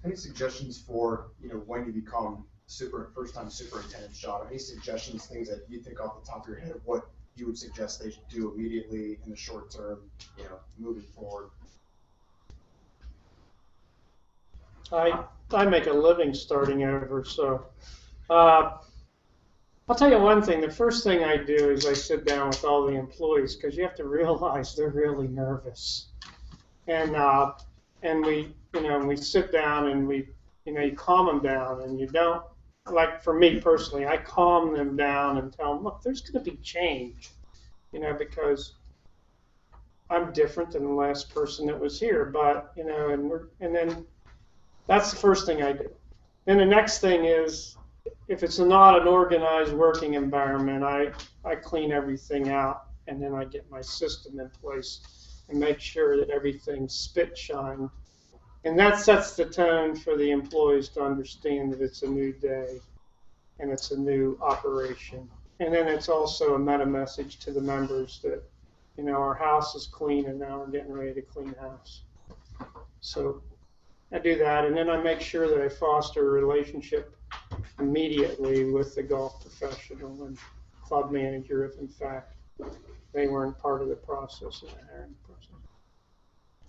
Any suggestions for, when you become first-time superintendent's job? Any suggestions, things that you think off the top of your head of what you would suggest they should do immediately in the short term, moving forward? I make a living starting over, so I'll tell you one thing. The first thing I do is I sit down with all the employees, because you have to realize they're really nervous, and we sit down and you calm them down, and you don't, like for me personally, I calm them down and tell them, look, there's going to be change, because I'm different than the last person that was here, but and then that's the first thing I do. Then the next thing is, if it's not an organized working environment, I clean everything out, and then I get my system in place and make sure that everything's spit shine. And that sets the tone for the employees to understand that it's a new day and it's a new operation. And then it's also a meta message to the members that, our house is clean and now we're getting ready to clean house. So I do that, and then I make sure that I foster a relationship immediately with the golf professional and club manager if in fact they weren't part of the process of the hiring process.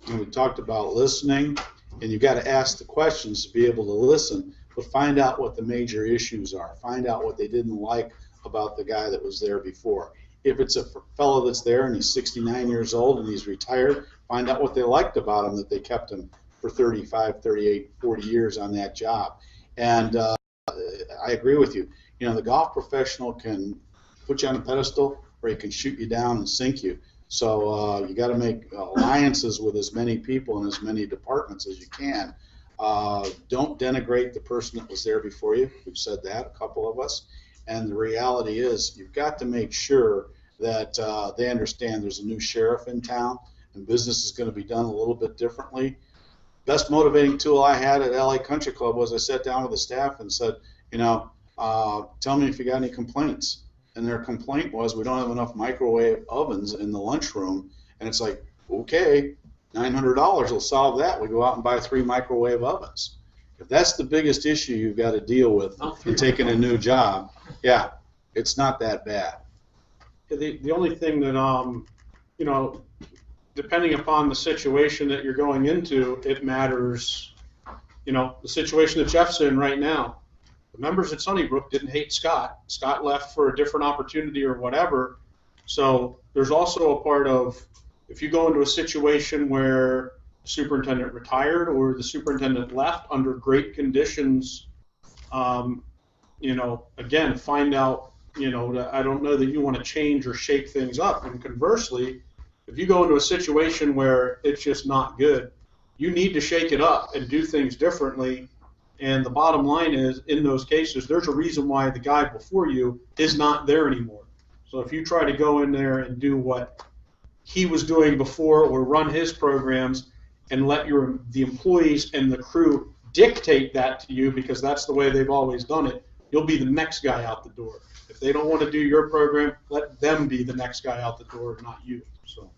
And we talked about listening, and you've got to ask the questions to be able to listen, but find out what the major issues are. Find out what they didn't like about the guy that was there before. If it's a fellow that's there and he's 69 years old and he's retired, find out what they liked about him that they kept him for 35, 38, 40 years on that job. And I agree with you. The golf professional can put you on a pedestal, or he can shoot you down and sink you. So you got to make alliances with as many people in as many departments as you can. Don't denigrate the person that was there before you. We've said that, a couple of us. And the reality is, you've got to make sure that they understand there's a new sheriff in town and business is going to be done a little bit differently. Best motivating tool I had at LA Country Club was I sat down with the staff and said, tell me if you got any complaints. And their complaint was, we don't have enough microwave ovens in the lunchroom. And it's like, okay, $900 will solve that. We go out and buy 3 microwave ovens. If that's the biggest issue you've got to deal with in taking a new job, yeah, it's not that bad. The only thing that, depending upon the situation that you're going into, it matters. The situation that Jeff's in right now. The members at Sunnybrook didn't hate Scott. Scott left for a different opportunity or whatever. So there's also a part of, if you go into a situation where the superintendent retired or the superintendent left under great conditions, again, find out, I don't know that you want to change or shake things up. And conversely, if you go into a situation where it's just not good, you need to shake it up and do things differently. And the bottom line is, in those cases, there's a reason why the guy before you is not there anymore. So if you try to go in there and do what he was doing before or run his programs and let the employees and the crew dictate that to you because that's the way they've always done it, you'll be the next guy out the door. If they don't want to do your program, let them be the next guy out the door, not you. So.